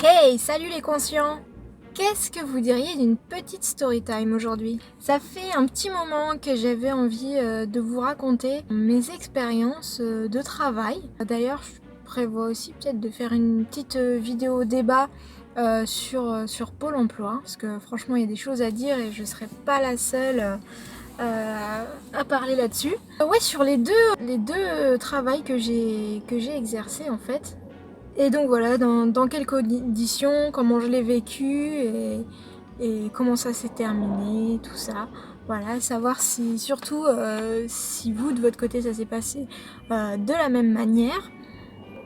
Hey, salut les conscients! Qu'est-ce que vous diriez d'une petite story time aujourd'hui? Ça fait un petit moment que j'avais envie de vous raconter mes expériences de travail. D'ailleurs, je prévois aussi peut-être de faire une petite vidéo débat sur Pôle emploi, parce que franchement, il y a des choses à dire et je ne serai pas la seule à parler là-dessus. Ouais, sur les deux travails que j'ai exercés en fait. Et donc voilà, dans quelles conditions, comment je l'ai vécu et comment ça s'est terminé, tout ça. Voilà, savoir si, surtout si vous, de votre côté, ça s'est passé de la même manière.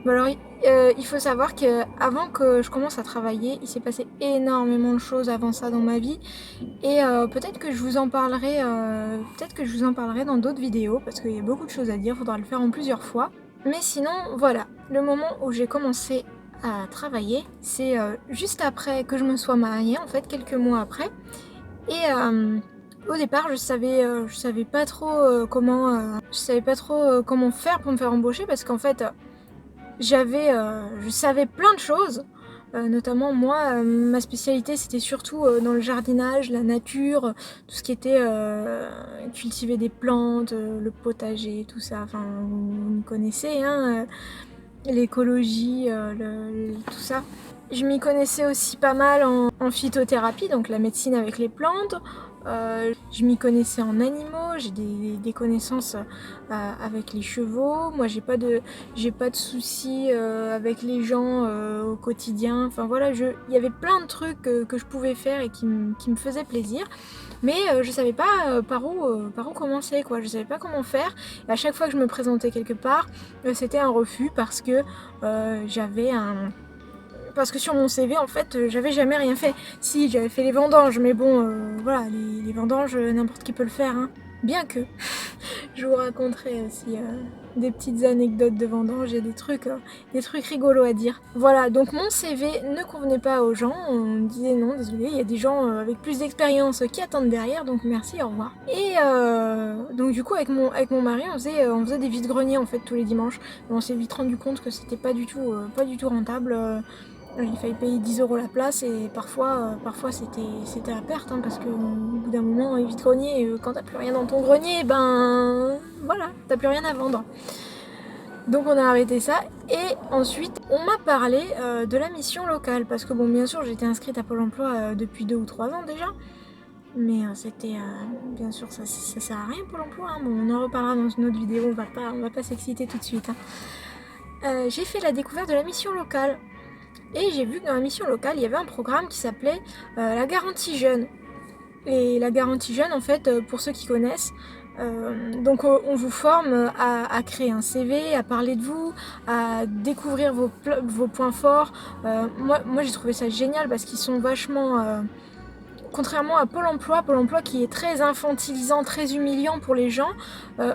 Bon alors, il faut savoir qu'avant que je commence à travailler, il s'est passé énormément de choses avant ça dans ma vie. Et peut-être que je vous en parlerai, dans d'autres vidéos, parce qu'il y a beaucoup de choses à dire, il faudra le faire en plusieurs fois. Mais sinon, voilà, le moment où j'ai commencé à travailler, c'est juste après que je me sois mariée, en fait, quelques mois après. Et au départ, je savais pas trop comment faire pour me faire embaucher, parce qu'en fait, je savais plein de choses. Notamment moi, ma spécialité c'était surtout dans le jardinage, la nature, tout ce qui était cultiver des plantes, le potager, tout ça. Enfin, vous me connaissez, hein, l'écologie, tout ça. Je m'y connaissais aussi pas mal en phytothérapie, donc la médecine avec les plantes. Je m'y connaissais en animaux, j'ai des connaissances avec les chevaux. Moi, j'ai pas de soucis avec les gens au quotidien. Enfin voilà, il y avait plein de trucs que je pouvais faire et qui me faisaient plaisir. Mais je savais pas par où commencer, quoi. Je savais pas comment faire. Et à chaque fois que je me présentais quelque part, c'était un refus parce que parce que sur mon CV, en fait, j'avais jamais rien fait. Si, j'avais fait les vendanges, mais bon, voilà, les vendanges, n'importe qui peut le faire, hein. Bien que, je vous raconterai aussi des petites anecdotes de vendanges, il y a des trucs rigolos à dire. Voilà, donc mon CV ne convenait pas aux gens, on me disait non, désolé, il y a des gens avec plus d'expérience qui attendent derrière, donc merci, au revoir. Et donc du coup, avec mon mari, on faisait des vides-greniers en fait tous les dimanches. Et on s'est vite rendu compte que c'était pas du tout rentable. Il fallait payer 10 € la place et parfois c'était à perte, hein, parce qu'au bout d'un moment, les vides-greniers, quand t'as plus rien dans ton grenier, ben voilà, t'as plus rien à vendre. Donc on a arrêté ça et ensuite on m'a parlé de la mission locale parce que bon, bien sûr, j'étais inscrite à Pôle emploi depuis 2 ou 3 ans déjà. Mais c'était bien sûr, ça sert à rien Pôle emploi, hein. Bon, on en reparlera dans une autre vidéo, on va pas s'exciter tout de suite, hein. J'ai fait la découverte de la mission locale. Et j'ai vu que dans la mission locale, il y avait un programme qui s'appelait la garantie jeune. Et la garantie jeune, en fait, pour ceux qui connaissent, donc on vous forme à créer un CV, à parler de vous, à découvrir vos points forts. Moi j'ai trouvé ça génial parce qu'ils sont vachement... contrairement à Pôle emploi qui est très infantilisant, très humiliant pour les gens,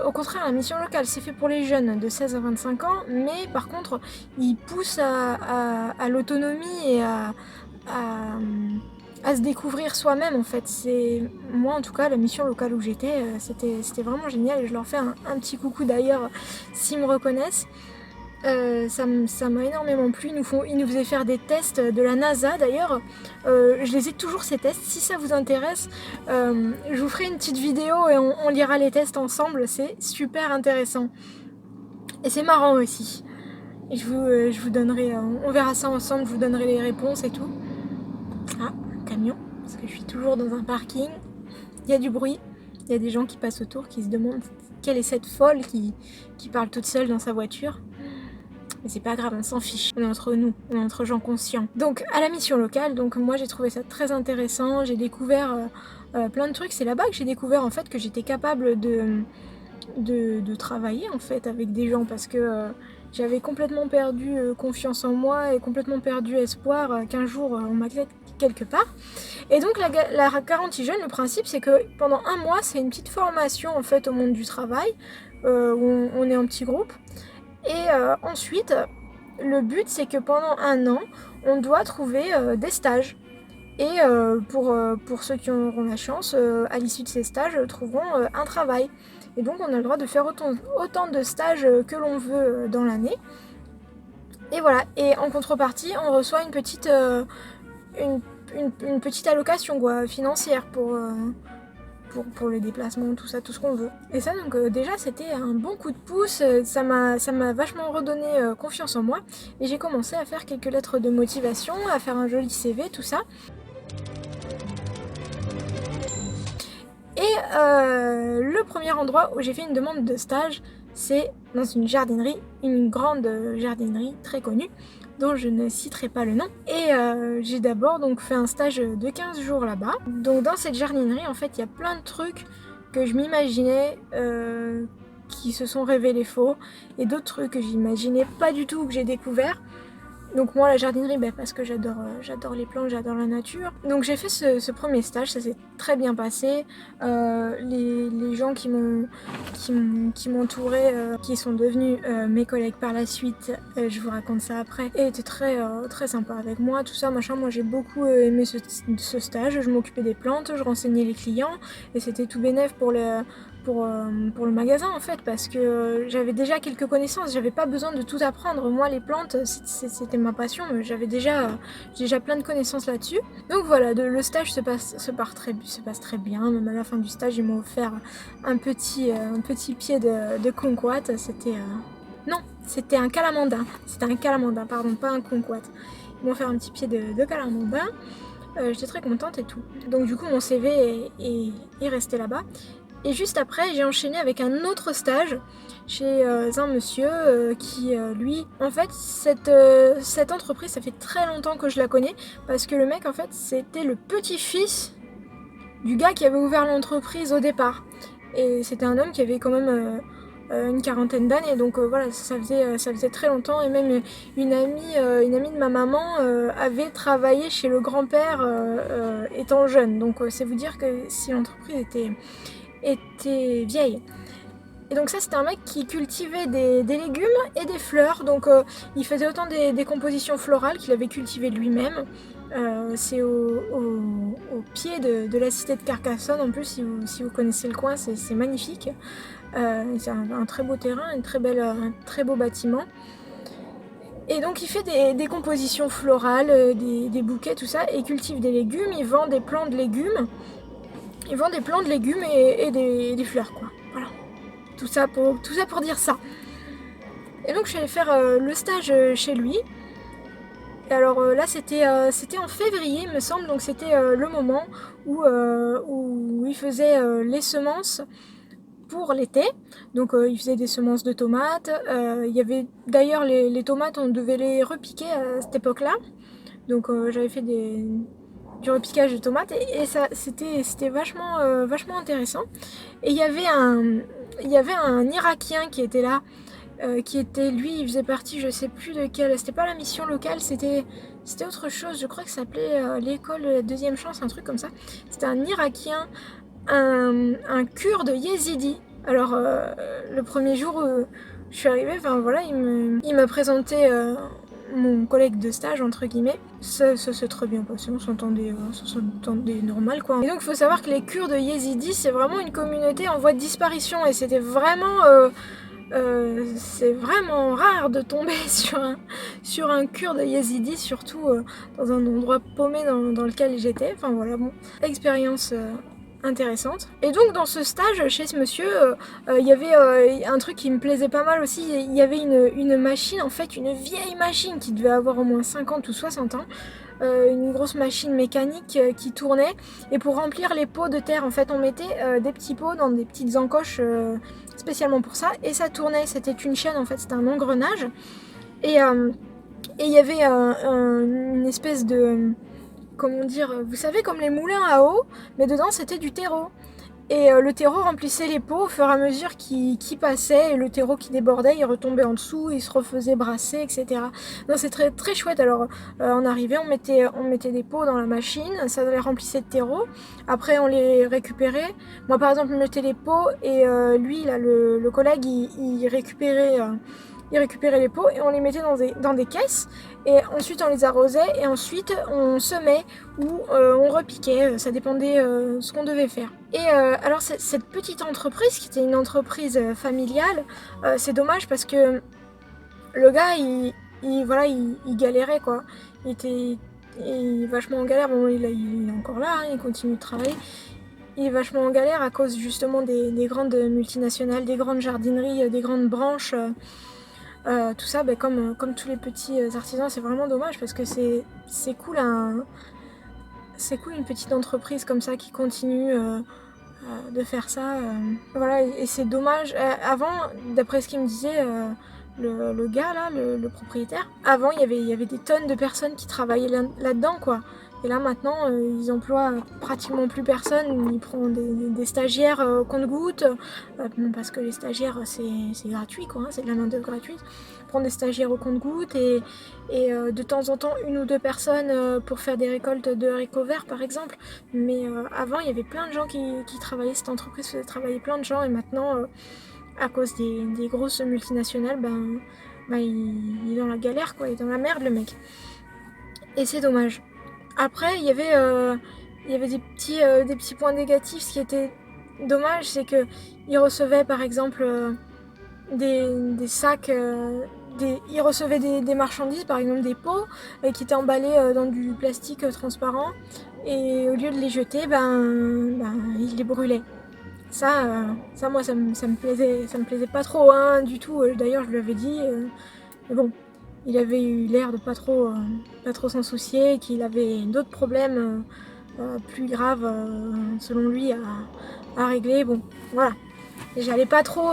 au contraire, la mission locale, c'est fait pour les jeunes de 16 à 25 ans, mais par contre, il pousse à l'autonomie et à se découvrir soi-même, en fait. Moi, en tout cas, la mission locale où j'étais, c'était vraiment génial et je leur fais un petit coucou d'ailleurs s'ils me reconnaissent. Ça m'a énormément plu. Ils nous faisaient faire des tests de la NASA d'ailleurs. Je les ai toujours ces tests. Si ça vous intéresse, je vous ferai une petite vidéo et on lira les tests ensemble. C'est super intéressant. Et c'est marrant aussi. Et je vous donnerai, on verra ça ensemble, je vous donnerai les réponses et tout. Ah, un camion, parce que je suis toujours dans un parking. Il y a du bruit. Il y a des gens qui passent autour, qui se demandent quelle est cette folle qui parle toute seule dans sa voiture. Mais c'est pas grave, on s'en fiche. On est entre nous, on est entre gens conscients. Donc à la mission locale, donc moi j'ai trouvé ça très intéressant. J'ai découvert plein de trucs. C'est là-bas que j'ai découvert en fait que j'étais capable de travailler en fait avec des gens parce que j'avais complètement perdu confiance en moi et complètement perdu espoir qu'un jour on m'accepte quelque part. Et donc la garantie jeune, le principe c'est que pendant un mois c'est une petite formation en fait au monde du travail où on est en petit groupe. Et ensuite, le but, c'est que pendant un an, on doit trouver des stages. Et pour ceux qui auront la chance, à l'issue de ces stages, trouveront un travail. Et donc, on a le droit de faire autant de stages que l'on veut dans l'année. Et voilà, et en contrepartie, on reçoit une petite, une petite allocation quoi, financière pour les déplacements, tout ça, tout ce qu'on veut. Et ça, donc déjà, c'était un bon coup de pouce, ça m'a vachement redonné confiance en moi, et j'ai commencé à faire quelques lettres de motivation, à faire un joli CV, tout ça. Et le premier endroit où j'ai fait une demande de stage, c'est dans une jardinerie, une grande jardinerie très connue, dont je ne citerai pas le nom. Et j'ai d'abord donc fait un stage de 15 jours là-bas. Donc dans cette jardinerie, en fait, il y a plein de trucs que je m'imaginais qui se sont révélés faux, et d'autres trucs que j'imaginais pas du tout, que j'ai découvert. Donc moi la jardinerie, parce que j'adore les plantes, j'adore la nature. Donc j'ai fait ce premier stage, ça s'est très bien passé. Les gens qui m'entouraient, qui sont devenus mes collègues par la suite, je vous raconte ça après, et étaient très sympas avec moi, tout ça, machin. Moi j'ai beaucoup aimé ce stage, je m'occupais des plantes, je renseignais les clients, et c'était tout bénef pour le magasin en fait, parce que j'avais déjà quelques connaissances, j'avais pas besoin de tout apprendre. Moi les plantes c'était ma passion, j'avais déjà plein de connaissances là-dessus. Donc voilà, le stage se passe très bien. Même à la fin du stage, ils m'ont offert un petit pied de kumquat. C'était un calamandin. C'était un calamandin, pardon, pas un kumquat. Ils m'ont offert un petit pied de calamandin. J'étais très contente et tout. Donc du coup mon CV est resté là-bas. Et juste après, j'ai enchaîné avec un autre stage chez un monsieur qui, lui, en fait, cette entreprise, ça fait très longtemps que je la connais, parce que le mec, en fait, c'était le petit-fils du gars qui avait ouvert l'entreprise au départ. Et c'était un homme qui avait quand même une quarantaine d'années, donc voilà, ça faisait très longtemps. Et même une amie de ma maman avait travaillé chez le grand-père étant jeune. Donc c'est vous dire que si l'entreprise était vieille. Et donc ça, c'était un mec qui cultivait des légumes et des fleurs. Donc il faisait autant des compositions florales qu'il avait cultivées lui-même. C'est au pied de la cité de Carcassonne. En plus, si vous connaissez le coin, c'est magnifique. C'est un très beau terrain, un très beau bâtiment. Et donc il fait des compositions florales, des bouquets, tout ça, et il cultive des légumes. Il vend des plants de légumes. Ils vendent des plants de légumes et des fleurs, quoi. Voilà. Tout ça pour dire ça. Et donc je suis allée faire le stage chez lui. Et alors là c'était en février il me semble, donc c'était le moment où il faisait les semences pour l'été. Donc il faisait des semences de tomates. Il y avait d'ailleurs les tomates, on devait les repiquer à cette époque-là. Donc j'avais fait du repiquage de tomates et ça c'était vachement intéressant. Et il y avait un Irakien qui était là, lui, il faisait partie, je sais plus de quelle, c'était pas la mission locale, c'était autre chose, je crois que ça s'appelait l'école de la deuxième chance, un truc comme ça. C'était un Irakien, un kurde yézidi. Alors le premier jour où je suis arrivée, enfin voilà, il m'a présenté mon collègue de stage entre guillemets. Ça s'est très bien passé, on s'entendait normal quoi. Et donc il faut savoir que les Kurdes yézidis, c'est vraiment une communauté en voie de disparition, et c'était vraiment c'est vraiment rare de tomber sur un Kurde yézidi, surtout dans un endroit paumé dans lequel j'étais. Enfin voilà, bon, expérience intéressante. Et donc dans ce stage chez ce monsieur, il y avait un truc qui me plaisait pas mal aussi. Il y avait une machine, en fait une vieille machine qui devait avoir au moins 50 ou 60 ans. Une grosse machine mécanique qui tournait, et pour remplir les pots de terre en fait on mettait des petits pots dans des petites encoches spécialement pour ça, et ça tournait, c'était une chaîne en fait, c'était un engrenage, et il y avait une espèce de, comment dire, vous savez comme les moulins à eau, mais dedans c'était du terreau. Et le terreau remplissait les pots au fur et à mesure qu'il passait, et le terreau qui débordait, il retombait en dessous, il se refaisait brasser, etc. Non, c'est très, très chouette. Alors, on arrivait, on mettait des pots dans la machine, ça les remplissait de terreau. Après, on les récupérait. Moi, par exemple, je mettais les pots, et lui, là, le collègue, il récupérait les pots, et on les mettait dans des caisses, et ensuite on les arrosait, et ensuite on semait ou on repiquait, ça dépendait ce qu'on devait faire. Et alors cette petite entreprise qui était une entreprise familiale, c'est dommage parce que le gars voilà, il galérait quoi. Il était vachement en galère. Bon, il est encore là, hein, il continue de travailler. Il est vachement en galère à cause justement des grandes multinationales, des grandes jardineries, des grandes branches. Tout ça, comme tous les petits artisans, c'est vraiment dommage parce que c'est cool, c'est cool une petite entreprise comme ça qui continue de faire ça. Voilà, et c'est dommage. Avant, d'après ce qu'il me disait, le gars là, le propriétaire, avant il y avait des tonnes de personnes qui travaillaient là-dedans quoi. Et là maintenant, ils emploient pratiquement plus personne. Ils prennent des stagiaires au compte-gouttes, parce que les stagiaires c'est gratuit quoi, hein, c'est de la main-d'œuvre gratuite. Ils prennent des stagiaires au compte-gouttes et de temps en temps une ou deux personnes pour faire des récoltes de haricots verts par exemple. Mais avant il y avait plein de gens qui travaillaient, cette entreprise faisait travailler plein de gens et maintenant à cause des grosses multinationales, il est dans la galère quoi, il est dans la merde le mec. Et c'est dommage. Après, il y avait des petits points négatifs. Ce qui était dommage, c'est que il recevait par exemple des sacs, il recevait des marchandises, par exemple des pots, qui étaient emballés dans du plastique transparent. Et au lieu de les jeter, il les brûlait. Ça moi, ça me plaisait pas trop, hein, du tout. D'ailleurs, je lui avais dit, mais bon, il avait eu l'air de pas trop s'en soucier, qu'il avait d'autres problèmes plus graves, selon lui, à régler. Bon, voilà. Et j'allais pas trop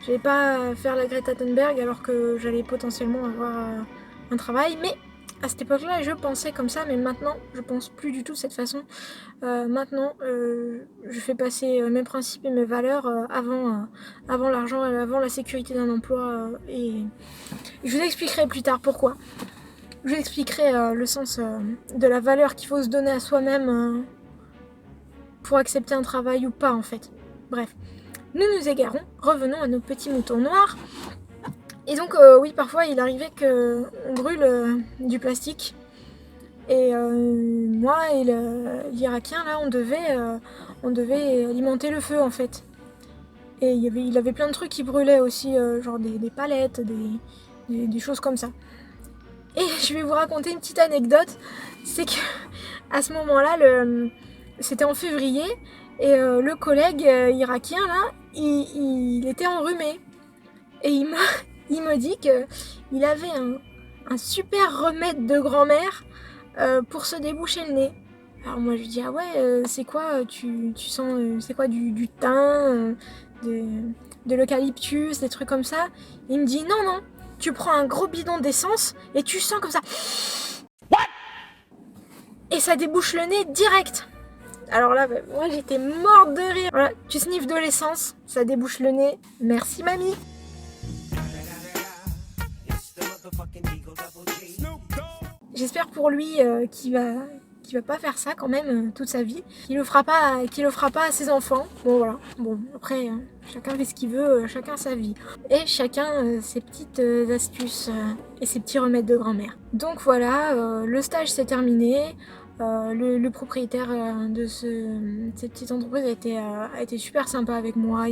j'allais pas faire la Greta Thunberg alors que j'allais potentiellement avoir un travail. Mais à cette époque-là, je pensais comme ça, mais maintenant, je pense plus du tout de cette façon. Maintenant, je fais passer mes principes et mes valeurs avant l'argent et avant la sécurité d'un emploi. Et je vous expliquerai plus tard pourquoi. Je vous expliquerai le sens de la valeur qu'il faut se donner à soi-même pour accepter un travail ou pas en fait. Bref, nous nous égarons, revenons à nos petits moutons noirs. Et donc oui, parfois il arrivait qu'on brûle du plastique. Et moi et l'Irakien là, on devait alimenter le feu en fait. Et il avait plein de trucs qui brûlaient aussi, genre des palettes, des choses comme ça. Et je vais vous raconter une petite anecdote, c'est que à ce moment-là, c'était en février, et le collègue irakien là, il était enrhumé. Et il me dit qu'il avait un super remède de grand-mère pour se déboucher le nez. Alors moi je lui dis ah ouais, c'est quoi, tu sens, c'est quoi, du thym, de l'eucalyptus, des trucs comme ça. Il me dit non, tu prends un gros bidon d'essence et tu sens comme ça. What? Et ça débouche le nez direct. Alors là, moi j'étais morte de rire. Voilà, tu sniffes de l'essence, ça débouche le nez. Merci mamie. J'espère pour lui qu'il va pas faire ça quand même toute sa vie, qu'il le fera pas à ses enfants. Bon voilà, bon après chacun fait ce qu'il veut, chacun sa vie et chacun ses petites astuces et ses petits remèdes de grand-mère. Donc voilà, le stage s'est terminé. Le propriétaire de cette petite entreprise a été super sympa avec moi.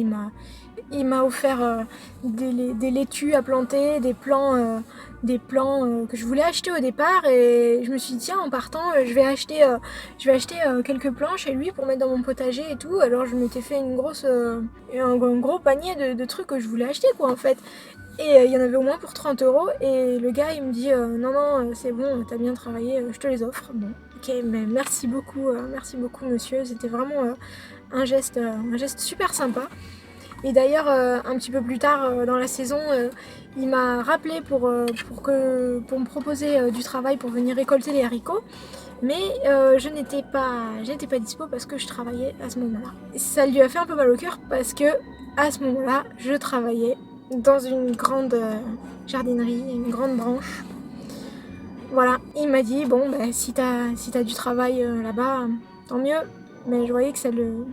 Il m'a offert des laitues à planter, des plants que je voulais acheter au départ, et je me suis dit tiens, en partant je vais acheter quelques plants chez lui pour mettre dans mon potager et tout. Alors je m'étais fait un gros panier de trucs que je voulais acheter quoi en fait. Et il y en avait au moins pour 30 € et le gars il me dit non c'est bon, t'as bien travaillé, je te les offre. Bon ok, mais merci beaucoup monsieur, c'était vraiment un geste super sympa. Et d'ailleurs, un petit peu plus tard dans la saison, il m'a rappelé pour me proposer du travail pour venir récolter les haricots. Mais je n'étais pas dispo parce que je travaillais à ce moment-là. Ça lui a fait un peu mal au cœur parce que à ce moment-là, je travaillais dans une grande jardinerie, une grande branche. Voilà, il m'a dit bon, si t'as du travail là-bas, tant mieux. Mais je voyais que ça lui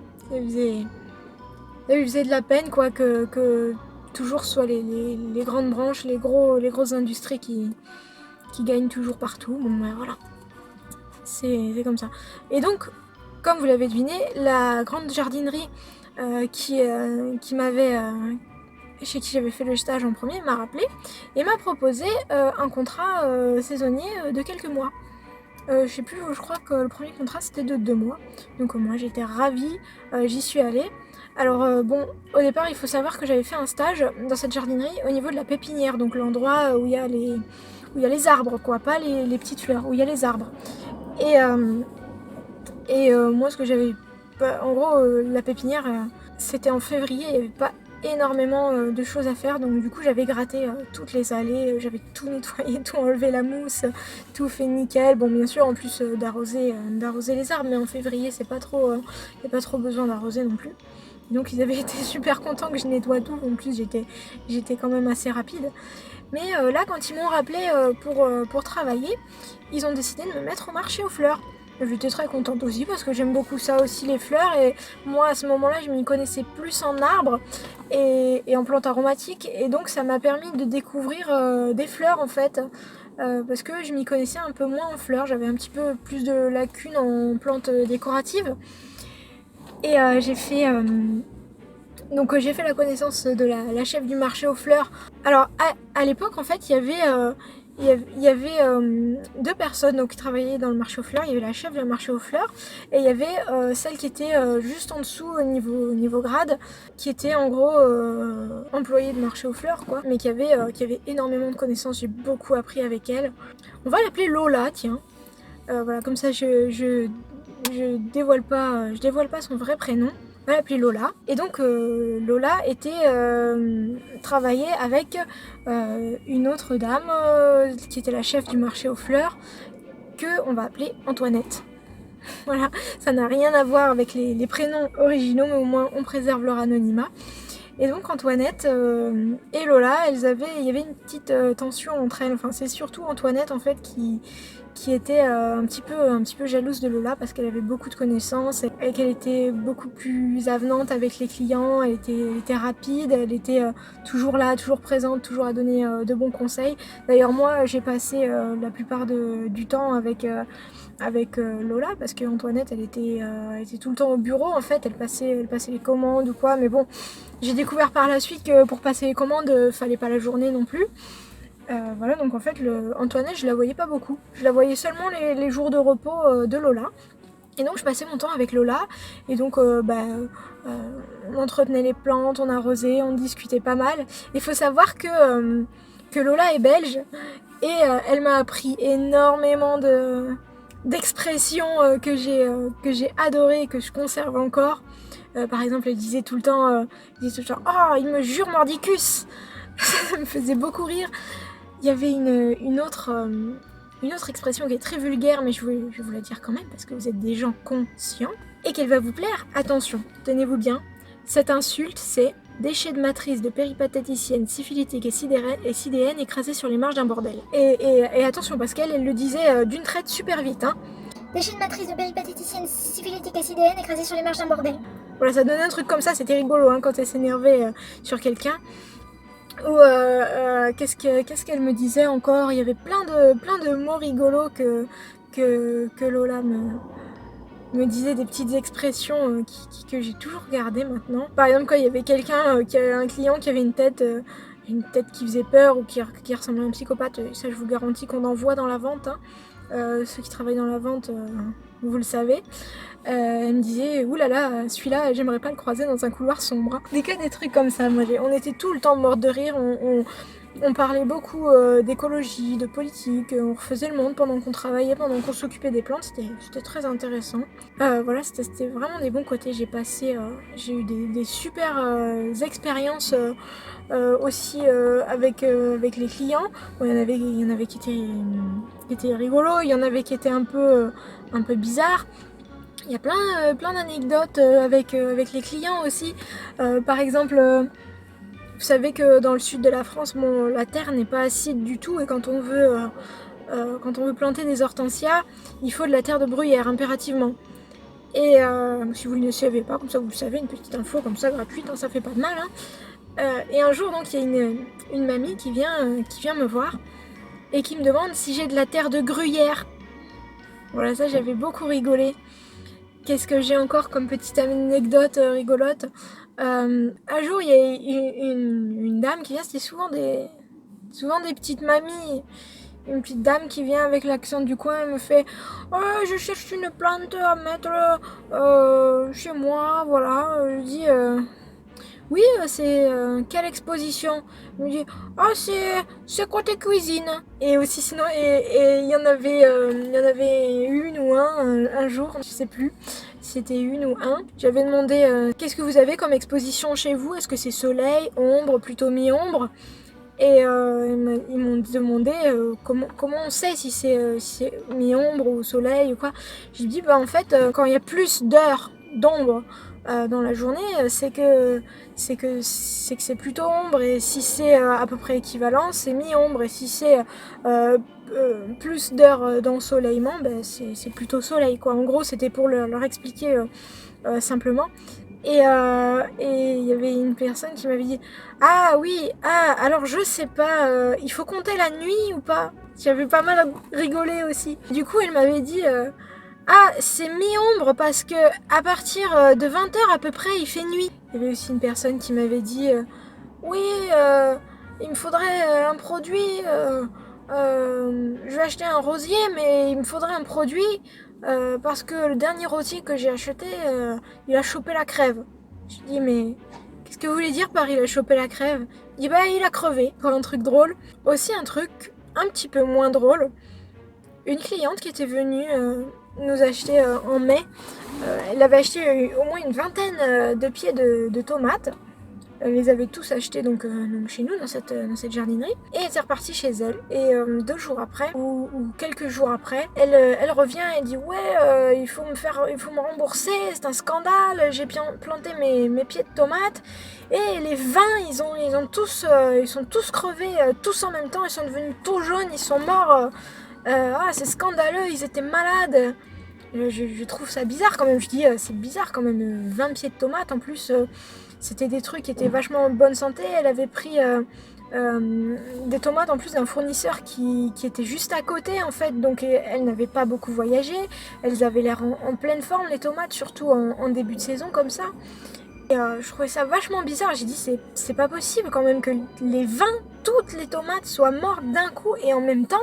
faisait de la peine quoi que toujours soit les grandes branches, les grosses industries qui gagnent toujours partout. Bon voilà, c'est comme ça. Et donc, comme vous l'avez deviné, la grande jardinerie qui m'avait chez qui j'avais fait le stage en premier, m'a rappelé et m'a proposé un contrat saisonnier de quelques mois. Je sais plus, je crois que le premier contrat c'était de 2 mois. Donc moi j'étais ravie, j'y suis allée. Alors bon, au départ il faut savoir que j'avais fait un stage dans cette jardinerie au niveau de la pépinière, donc l'endroit où il y a les arbres quoi, pas les petites fleurs, où il y a les arbres. Et moi ce que j'avais... En gros la pépinière c'était en février, il n'y avait pas énormément de choses à faire, donc du coup j'avais gratté toutes les allées, j'avais tout nettoyé, tout enlevé la mousse, tout fait nickel. Bon bien sûr en plus d'arroser les arbres, mais en février c'est pas trop, y a pas trop besoin d'arroser non plus. Donc ils avaient été super contents que je nettoie tout, en plus j'étais quand même assez rapide. Mais là quand ils m'ont rappelé pour travailler, ils ont décidé de me mettre au marché aux fleurs. J'étais très contente aussi parce que j'aime beaucoup ça aussi, les fleurs, et moi à ce moment-là je m'y connaissais plus en arbres et en plantes aromatiques, et donc ça m'a permis de découvrir des fleurs en fait, parce que je m'y connaissais un peu moins en fleurs, j'avais un petit peu plus de lacunes en plantes décoratives, et j'ai fait la connaissance de la chef du marché aux fleurs. Alors à l'époque en fait il y avait 2 personnes donc, qui travaillaient dans le marché aux fleurs. Il y avait la chef du marché aux fleurs et il y avait celle qui était juste en dessous au niveau grade, qui était en gros employée de marché aux fleurs quoi, mais qui avait énormément de connaissances. J'ai beaucoup appris avec elle. On va l'appeler Lola, tiens. Voilà, comme ça je dévoile pas son vrai prénom. On va l'appeler Lola. Et donc Lola travaillait avec une autre dame qui était la chef du marché aux fleurs, que on va appeler Antoinette. Voilà, ça n'a rien à voir avec les prénoms originaux, mais au moins on préserve leur anonymat. Et donc Antoinette et Lola, il y avait une petite tension entre elles. Enfin, c'est surtout Antoinette en fait qui était un petit peu jalouse de Lola parce qu'elle avait beaucoup de connaissances et qu'elle était beaucoup plus avenante avec les clients. Elle était rapide, elle était toujours là, toujours présente, toujours à donner de bons conseils. D'ailleurs moi j'ai passé la plupart du temps avec Lola, parce que Antoinette elle était tout le temps au bureau en fait, elle passait les commandes ou quoi, mais bon, j'ai découvert par la suite que pour passer les commandes fallait pas la journée non plus. Voilà, donc en fait Antoinette je la voyais pas beaucoup, je la voyais seulement les jours de repos de Lola. Et donc je passais mon temps avec Lola, et donc on entretenait les plantes, on arrosait, on discutait pas mal. Il faut savoir que Lola est belge, et elle m'a appris énormément d'expressions que j'ai adorées et que je conserve encore. Par exemple, elle disait tout le temps oh, il me jure mordicus. Ça me faisait beaucoup rire. Il y avait une autre expression qui est très vulgaire, mais je vais vous la dire quand même parce que vous êtes des gens conscients et qu'elle va vous plaire. Attention, tenez-vous bien. Cette insulte, c'est déchets de matrice de péripatéticienne, syphilitique et sidéenne écrasés sur les marges d'un bordel. Et attention, parce qu'elle le disait d'une traite super vite. Hein. Déchets de matrice de péripatéticienne, syphilitique et sidéenne écrasés sur les marges d'un bordel. Voilà, ça donnait un truc comme ça, c'était rigolo hein, quand elle s'énervait sur quelqu'un. Ou qu'est-ce qu'elle me disait encore? Il y avait plein de mots rigolos que Lola me disait, des petites expressions que j'ai toujours gardées maintenant. Par exemple, quand il y avait quelqu'un qui avait un client qui avait une tête qui faisait peur ou qui ressemblait à un psychopathe, ça je vous garantis qu'on en voit dans la vente. Hein. Ceux qui travaillent dans la vente, vous le savez. Elle me disait oulala, celui-là j'aimerais pas le croiser dans un couloir sombre. Des trucs comme ça. Moi, on était tout le temps morts de rire. On parlait beaucoup d'écologie, de politique. On refaisait le monde pendant qu'on travaillait, pendant qu'on s'occupait des plantes. C'était très intéressant. Voilà, c'était vraiment des bons côtés. J'ai eu des super expériences aussi avec les clients. Bon, il y en avait qui étaient rigolos, il y en avait qui étaient un peu bizarres. Il y a plein d'anecdotes avec les clients aussi. Par exemple, vous savez que dans le sud de la France, la terre n'est pas acide du tout, et quand on veut planter des hortensias, il faut de la terre de bruyère impérativement. Et si vous ne le savez pas, comme ça vous le savez, une petite info comme ça gratuite, hein, ça fait pas de mal. Hein. Et un jour donc il y a une mamie qui vient me voir et qui me demande si j'ai de la terre de gruyère. Voilà, ça j'avais beaucoup rigolé. Qu'est-ce que j'ai encore comme petite anecdote rigolote? Un jour, il y a une dame qui vient, c'était souvent des petites mamies. Une petite dame qui vient avec l'accent du coin et me fait oh, je cherche une plante à mettre chez moi, voilà. Je dis oui, c'est quelle exposition? Elle me dit ah, c'est côté cuisine. Et aussi sinon, et il y en avait une ou un jour, je sais plus. C'était une ou un. J'avais demandé qu'est-ce que vous avez comme exposition chez vous? Est-ce que c'est soleil, ombre, plutôt mi-ombre? Et ils m'ont demandé comment on sait si c'est mi-ombre ou soleil ou quoi. J'ai dit bah en fait quand il y a plus d'heures d'ombre dans la journée, c'est plutôt ombre, et si c'est à peu près équivalent, c'est mi-ombre, et si c'est plus d'heures d'ensoleillement, ben c'est plutôt soleil quoi. En gros, c'était pour leur expliquer simplement. Et il y avait une personne qui m'avait dit ah oui, ah alors je sais pas, il faut compter la nuit ou pas? J'avais pas mal rigolé aussi. Du coup, elle m'avait dit ah, c'est mi-ombre parce que à partir de 20h à peu près, il fait nuit. Il y avait aussi une personne qui m'avait dit oui, il me faudrait un produit, je vais acheter un rosier, mais il me faudrait un produit parce que le dernier rosier que j'ai acheté, il a chopé la crève. Je dis mais qu'est-ce que vous voulez dire par il a chopé la crève? Il dit bah il a crevé, pour un truc drôle. Aussi un truc un petit peu moins drôle, une cliente qui était venue nous acheter en mai, elle avait acheté au moins une vingtaine de pieds de tomates. Elle les avait tous achetés donc chez nous dans cette jardinerie, et elle était repartie chez elle. Et 2 jours après ou quelques jours après, elle revient et dit ouais il faut me rembourser, c'est un scandale, j'ai bien planté mes pieds de tomates et les 20 ils sont tous crevés tous en même temps, ils sont devenus tout jaunes, ils sont morts. Ah c'est scandaleux, ils étaient malades. Je trouve ça bizarre quand même, je dis c'est bizarre quand même, 20 pieds de tomates en plus. C'était des trucs qui étaient vachement en bonne santé. Elle avait pris des tomates en plus d'un fournisseur qui était juste à côté en fait. Donc elle n'avait pas beaucoup voyagé. Elles avaient l'air en pleine forme les tomates, surtout en début de saison comme ça. Et je trouvais ça vachement bizarre. J'ai dit c'est pas possible quand même que les 20, toutes les tomates soient mortes d'un coup et en même temps.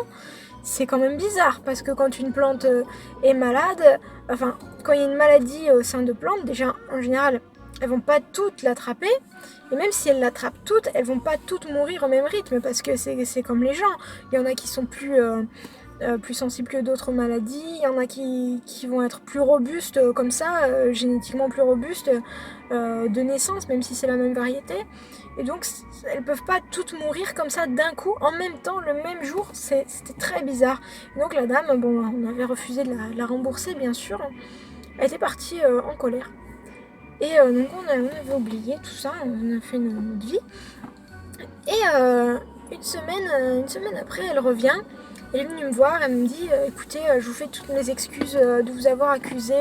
C'est quand même bizarre parce que quand une plante est malade, enfin quand il y a une maladie au sein de plantes, déjà en général elles vont pas toutes l'attraper, et même si elles l'attrapent toutes, elles vont pas toutes mourir au même rythme parce que c'est comme les gens. Il y en a qui sont plus sensibles que d'autres maladies, il y en a qui vont être plus robustes comme ça, génétiquement plus robustes de naissance, même si c'est la même variété. Et donc elles peuvent pas toutes mourir comme ça d'un coup, en même temps, le même jour. C'était très bizarre. Et donc la dame, bon, on avait refusé de la rembourser bien sûr. Elle était partie en colère. Et donc on avait oublié tout ça, on a fait notre vie. Et une semaine après, elle revient. Elle est venue me voir, elle me dit écoutez, je vous fais toutes mes excuses de vous avoir accusé,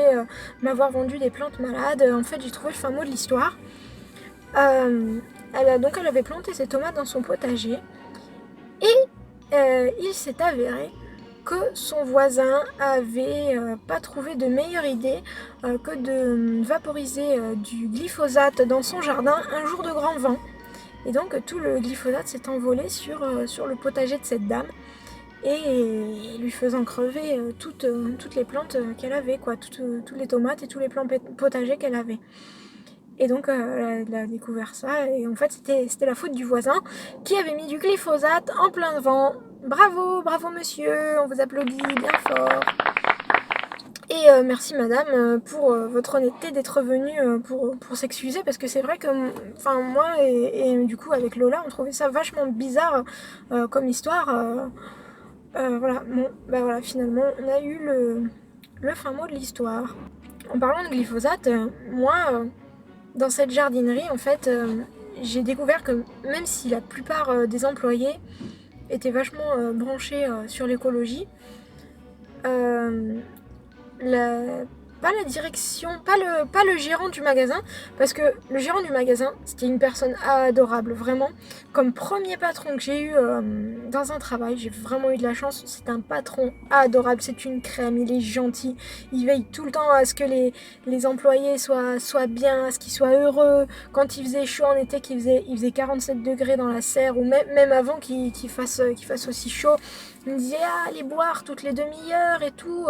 m'avoir vendu des plantes malades. En fait, j'ai trouvé le fin mot de l'histoire. Elle avait planté ses tomates dans son potager. Et il s'est avéré que son voisin avait pas trouvé de meilleure idée que de vaporiser du glyphosate dans son jardin un jour de grand vent. Et donc tout le glyphosate s'est envolé sur le potager de cette dame, et lui faisant crever toutes les plantes qu'elle avait, quoi, toutes les tomates et tous les plants potagers qu'elle avait. Et donc elle a découvert ça, et en fait c'était la faute du voisin qui avait mis du glyphosate en plein vent. Bravo monsieur, on vous applaudit bien fort. Et merci madame pour votre honnêteté d'être venue pour s'excuser, parce que c'est vrai que moi et du coup avec Lola on trouvait ça vachement bizarre comme histoire. Voilà, bon, bah voilà, finalement on a eu le fin mot de l'histoire. En parlant de glyphosate, moi dans cette jardinerie en fait j'ai découvert que même si la plupart des employés étaient vachement branchés sur l'écologie, pas la direction, pas le gérant du magasin, parce que le gérant du magasin, c'était une personne adorable, vraiment. Comme premier patron que j'ai eu dans un travail, j'ai vraiment eu de la chance. C'est un patron adorable, c'est une crème, il est gentil, il veille tout le temps à ce que les employés soient bien, à ce qu'ils soient heureux. Quand il faisait chaud en été, il faisait 47 degrés dans la serre, ou même avant qu'il fasse aussi chaud, il me disait allez boire toutes les demi-heures et tout,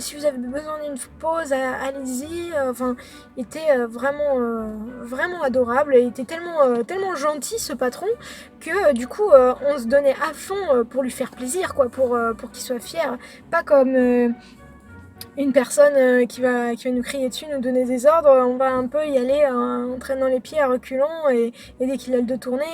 si vous avez besoin d'une pause, allez-y. Enfin, il était vraiment adorable, il était tellement gentil ce patron que du coup on se donnait à fond pour lui faire plaisir, quoi, pour qu'il soit fier, pas comme une personne qui va nous crier dessus, nous donner des ordres. On va un peu y aller en traînant les pieds à reculons, et dès qu'il a le dos tourné,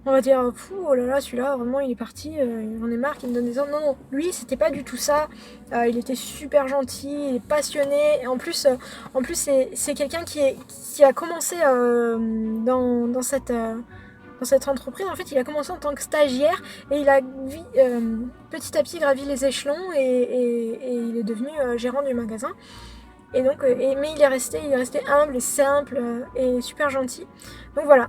on va dire oh là là, celui-là vraiment il est parti, j'en ai marre qu'il me donne des ordres. Non, lui c'était pas du tout ça. Il était super gentil, il est passionné, et en plus c'est quelqu'un qui a commencé dans cette entreprise. En fait, il a commencé en tant que stagiaire, et il a petit à petit gravi les échelons, et il est devenu gérant du magasin. Et donc, mais il est resté humble et simple, et super gentil. Donc voilà,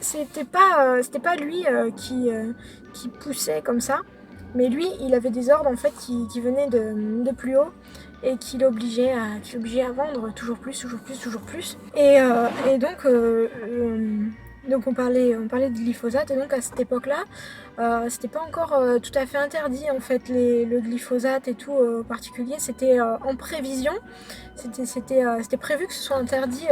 c'était pas lui qui poussait comme ça, mais lui, il avait des ordres en fait qui venaient de plus haut, et qui l'obligeaient à vendre toujours plus. Et donc on parlait de glyphosate, et donc à cette époque-là, c'était pas encore tout à fait interdit en fait le glyphosate et tout en particulier. C'était en prévision, c'était prévu que ce soit interdit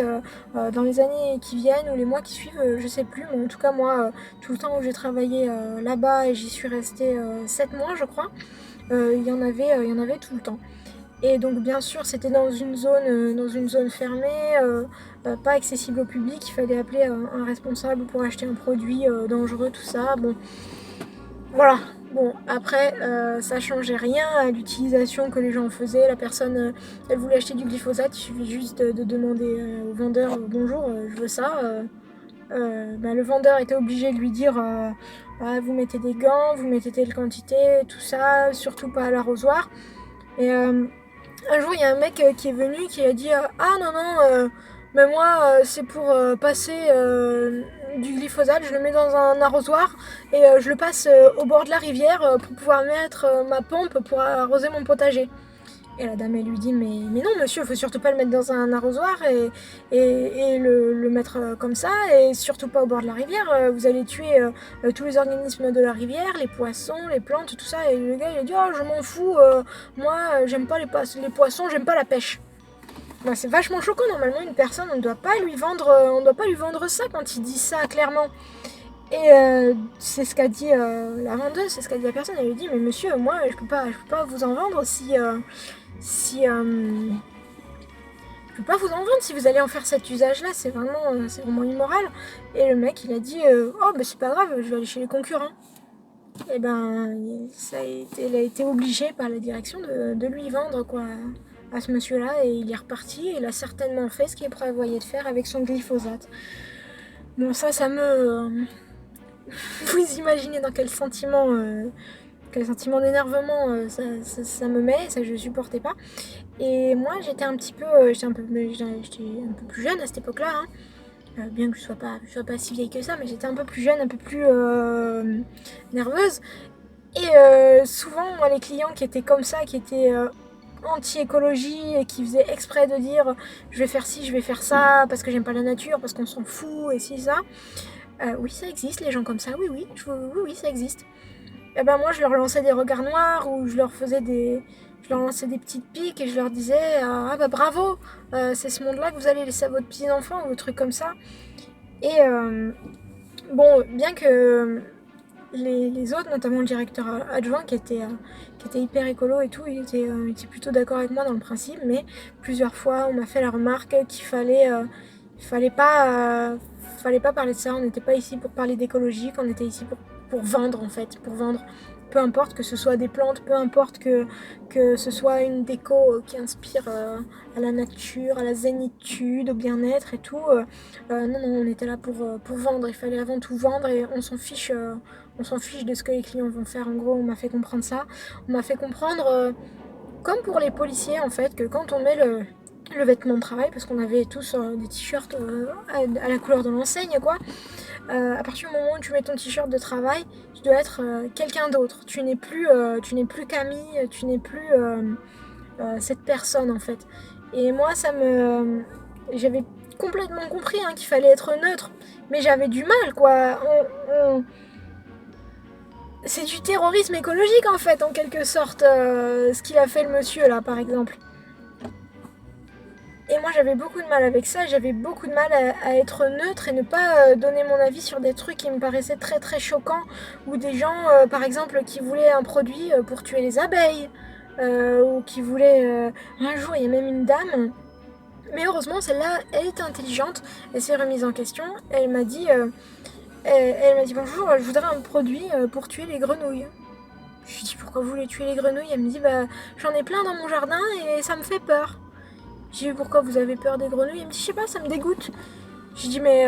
dans les années qui viennent ou les mois qui suivent, je sais plus, mais en tout cas moi, tout le temps où j'ai travaillé là-bas, et j'y suis restée 7 mois je crois, il y en avait tout le temps. Et donc bien sûr c'était dans une zone fermée, pas accessible au public. Il fallait appeler un responsable pour acheter un produit dangereux, tout ça. Bon, voilà. Bon, après, ça changeait rien à l'utilisation que les gens faisaient. La personne, elle voulait acheter du glyphosate, il suffit juste de demander au vendeur bonjour, je veux ça. Le vendeur était obligé de lui dire vous mettez des gants, vous mettez telle quantité, tout ça, surtout pas à l'arrosoir. Et un jour, il y a un mec qui est venu, qui a dit ah non, mais moi c'est pour passer du glyphosate, je le mets dans un arrosoir, et je le passe au bord de la rivière pour pouvoir mettre ma pompe pour arroser mon potager. Et la dame, elle lui dit mais non monsieur, il faut surtout pas le mettre dans un arrosoir, et le mettre comme ça, et surtout pas au bord de la rivière, vous allez tuer tous les organismes de la rivière, les poissons, les plantes, tout ça. Et le gars il a dit oh je m'en fous, moi j'aime pas les poissons, j'aime pas la pêche. Bah, c'est vachement choquant. Normalement une personne, on doit pas lui vendre ça quand il dit ça clairement. Et c'est ce qu'a dit la vendeuse, c'est ce qu'a dit la personne. Elle lui dit mais monsieur, moi je peux pas vous en vendre je peux pas vous en vendre si vous allez en faire cet usage-là, c'est vraiment immoral. Et le mec, il a dit oh, bah c'est pas grave, je vais aller chez les concurrents. Et ben, il a été obligé par la direction de lui vendre, quoi, à ce monsieur-là, et il est reparti. Et il a certainement fait ce qu'il prévoyait de faire avec son glyphosate. Bon, ça me... Vous imaginez dans quel sentiment d'énervement ça me met, ça je supportais pas. Et moi j'étais un peu plus jeune à cette époque-là, hein. Bien que je sois pas si vieille que ça, mais j'étais un peu plus jeune, un peu plus nerveuse. Et souvent les clients qui étaient comme ça, qui étaient anti-écologie, et qui faisaient exprès de dire je vais faire ci, je vais faire ça, parce que j'aime pas la nature, parce qu'on s'en fout, et si ça. Oui, ça existe, les gens comme ça, oui, ça existe. Et ben moi je leur lançais des regards noirs, ou je leur lançais des petites piques, et je leur disais ah bah bravo, c'est ce monde-là que vous allez laisser à votre petit enfant, ou des trucs comme ça. Et bon, bien que les autres, notamment le directeur adjoint qui était hyper écolo et tout, il était plutôt d'accord avec moi dans le principe, mais plusieurs fois on m'a fait la remarque qu'il fallait pas parler de ça. On n'était pas ici pour parler d'écologie, qu'on était ici pour vendre, en fait, pour vendre. Peu importe que ce soit des plantes, peu importe que ce soit une déco qui inspire à la nature, à la zénitude, au bien-être et tout. Non, on était là pour vendre. Il fallait avant tout vendre, et on s'en fiche de ce que les clients vont faire. En gros, on m'a fait comprendre ça. On m'a fait comprendre comme pour les policiers en fait, que quand on met le vêtement de travail, parce qu'on avait tous des t-shirts à la couleur de l'enseigne quoi, à partir du moment où tu mets ton t-shirt de travail, tu dois être quelqu'un d'autre. Tu n'es plus Camille, tu n'es plus cette personne en fait. Et moi j'avais complètement compris hein, qu'il fallait être neutre, mais j'avais du mal quoi. C'est du terrorisme écologique en fait, en quelque sorte, ce qu'il a fait le monsieur là par exemple. Et moi j'avais beaucoup de mal avec ça, j'avais beaucoup de mal à être neutre et ne pas donner mon avis sur des trucs qui me paraissaient très très choquants, ou des gens par exemple qui voulaient un produit pour tuer les abeilles, ou qui voulaient... Un jour il y a même une dame, mais heureusement celle-là elle était intelligente, elle s'est remise en question, elle m'a dit bonjour, je voudrais un produit pour tuer les grenouilles. Je lui dis pourquoi vous voulez tuer les grenouilles? Elle me dit bah j'en ai plein dans mon jardin et ça me fait peur. J'ai dit pourquoi vous avez peur des grenouilles? Elle me dit je sais pas, ça me dégoûte. J'ai dit mais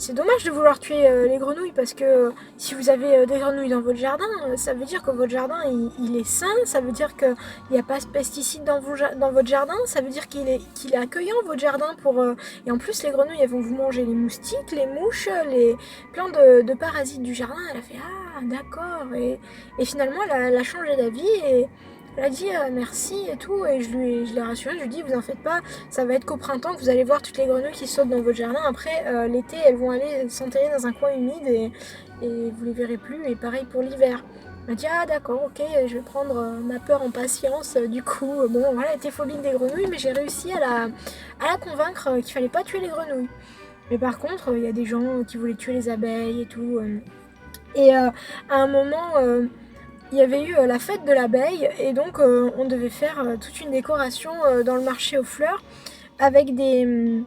c'est dommage de vouloir tuer les grenouilles parce que si vous avez des grenouilles dans votre jardin, ça veut dire que votre jardin il est sain, ça veut dire qu'il n'y a pas de pesticides dans votre jardin, ça veut dire qu'il est accueillant votre jardin pour... Et en plus les grenouilles elles vont vous manger les moustiques, les mouches, plein de parasites du jardin. Elle a fait ah d'accord, et finalement elle a changé d'avis et elle a dit merci et tout, et je l'ai rassurée, je lui ai dit vous en faites pas, ça va être qu'au printemps que vous allez voir toutes les grenouilles qui sautent dans votre jardin. Après l'été elles vont aller s'enterrer dans un coin humide et vous les verrez plus, et pareil pour l'hiver. Elle m'a dit ah d'accord, ok, je vais prendre ma peur en patience. Du coup bon voilà, elle était phobique des grenouilles, mais j'ai réussi à la convaincre qu'il fallait pas tuer les grenouilles. Mais par contre il y a des gens qui voulaient tuer les abeilles et tout, et à un moment il y avait eu la fête de l'abeille, et donc on devait faire toute une décoration dans le marché aux fleurs avec de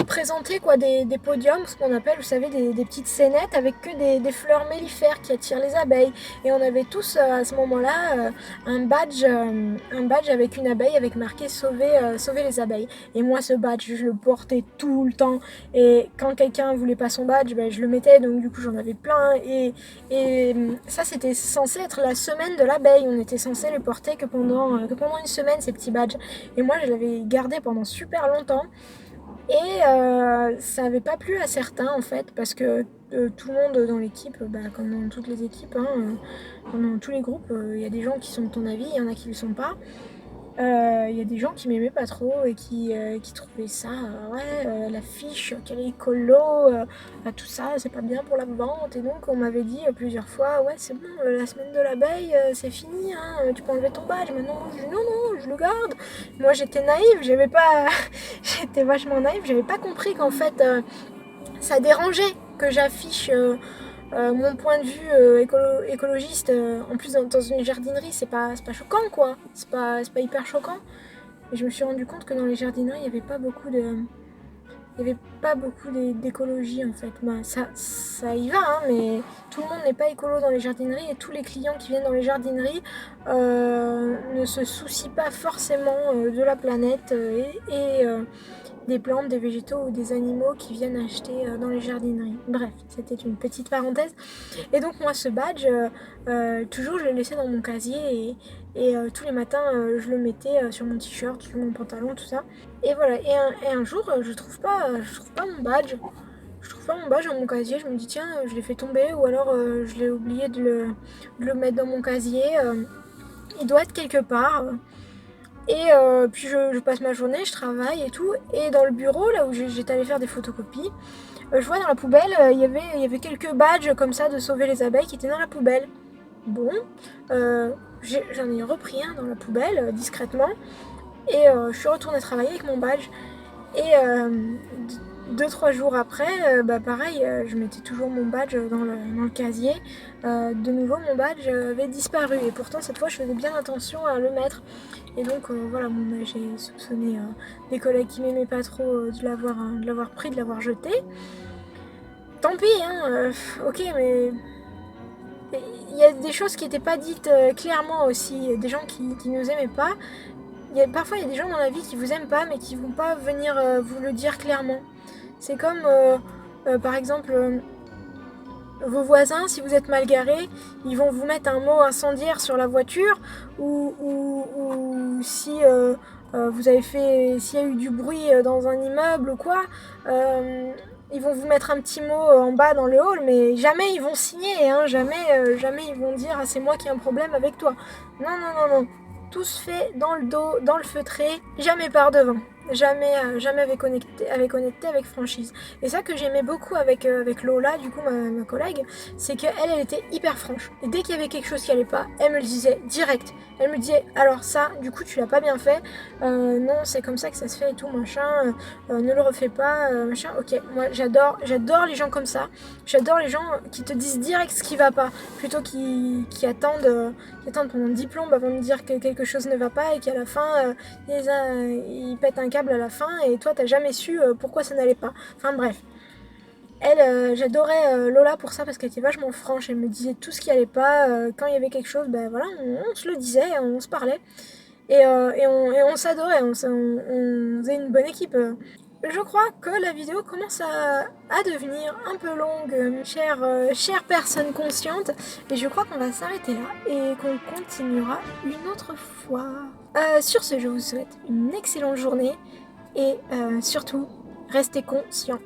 présenter quoi, des podiums, ce qu'on appelle, vous savez, des petites scénettes avec que des fleurs mellifères qui attirent les abeilles. Et on avait tous à ce moment-là un badge avec une abeille avec marqué sauver les abeilles. Et moi ce badge je le portais tout le temps, et quand quelqu'un voulait pas son badge, ben, je le mettais, donc du coup j'en avais plein, et ça c'était censé être la semaine de l'abeille, on était censé les porter que pendant une semaine ces petits badges. Et moi je l'avais gardé pendant super longtemps. Et ça n'avait pas plu à certains en fait, parce que tout le monde dans l'équipe, comme dans toutes les équipes, hein, dans tous les groupes, il y a des gens qui sont de ton avis, il y en a qui ne le sont pas. Il y a des gens qui m'aimaient pas trop et qui trouvaient ça, l'affiche, qu'elle est écolo, tout ça, c'est pas bien pour la vente. Et donc on m'avait dit plusieurs fois, ouais c'est bon, la semaine de l'abeille, c'est fini, hein, tu peux enlever ton badge. Maintenant je dis non, je le garde. Moi j'étais naïve, j'avais pas... j'étais vachement naïve, j'avais pas compris qu'en fait ça dérangeait que j'affiche... mon point de vue écologiste, en plus dans une jardinerie, c'est pas choquant quoi, c'est pas hyper choquant. Et je me suis rendu compte que dans les jardineries, il n'y avait pas beaucoup d'écologie en fait. Ça y va, hein, mais tout le monde n'est pas écolo dans les jardineries, et tous les clients qui viennent dans les jardineries ne se soucient pas forcément de la planète et des plantes, des végétaux ou des animaux qui viennent acheter dans les jardineries. Bref, c'était une petite parenthèse. Et donc moi ce badge, toujours je le laissais dans mon casier, et tous les matins je le mettais sur mon t-shirt, sur mon pantalon, tout ça. Et voilà, et un jour je trouve pas mon badge. Je trouve pas mon badge dans mon casier, je me dis tiens, je l'ai fait tomber, ou alors je l'ai oublié de le mettre dans mon casier. Il doit être quelque part. Et puis je passe ma journée, je travaille et tout, et dans le bureau, là où j'étais allée faire des photocopies, je vois dans la poubelle, il y avait quelques badges comme ça de sauver les abeilles qui étaient dans la poubelle. Bon, j'en ai repris un dans la poubelle, discrètement, et je suis retournée travailler avec mon badge. Et 2-3 jours après, pareil, je mettais toujours mon badge dans le casier. De nouveau, mon badge avait disparu, et pourtant cette fois je faisais bien attention à le mettre. Et donc voilà, j'ai soupçonné des collègues qui m'aimaient pas trop de l'avoir pris, de l'avoir jeté. Tant pis, hein, ok, mais il y a des choses qui n'étaient pas dites clairement aussi, des gens qui nous aimaient pas. Parfois il y a des gens dans la vie qui vous aiment pas, mais qui vont pas venir vous le dire clairement. C'est comme par exemple vos voisins, si vous êtes mal garé, ils vont vous mettre un mot incendiaire sur la voiture, ou si vous avez fait, s'il y a eu du bruit dans un immeuble ou quoi, ils vont vous mettre un petit mot en bas dans le hall, mais jamais ils vont signer, hein, jamais ils vont dire ah, c'est moi qui ai un problème avec toi. Non, non, non, non. Tout se fait dans le dos, dans le feutré, jamais par devant. Jamais avec honnêteté, avec franchise. Et ça que j'aimais beaucoup avec Lola, du coup ma collègue, c'est qu'elle était hyper franche. Et dès qu'il y avait quelque chose qui allait pas, elle me le disait direct. Elle me disait alors ça, du coup tu l'as pas bien fait, non c'est comme ça que ça se fait et tout machin, ne le refais pas, machin. Ok, moi j'adore les gens comme ça. J'adore les gens qui te disent direct ce qui va pas, plutôt qui attendent pendant 10 plombes avant de dire que quelque chose ne va pas et qu'à la fin ils pètent un câble à la fin et toi t'as jamais su pourquoi ça n'allait pas. Enfin bref. Elle, j'adorais Lola pour ça parce qu'elle était vachement franche, elle me disait tout ce qui allait pas, quand il y avait quelque chose, ben voilà, on se le disait, on se parlait et on s'adorait, on faisait une bonne équipe. Je crois que la vidéo commence à devenir un peu longue, chère personne consciente, et je crois qu'on va s'arrêter là et qu'on continuera une autre fois. Sur ce, je vous souhaite une excellente journée et surtout, restez conscients.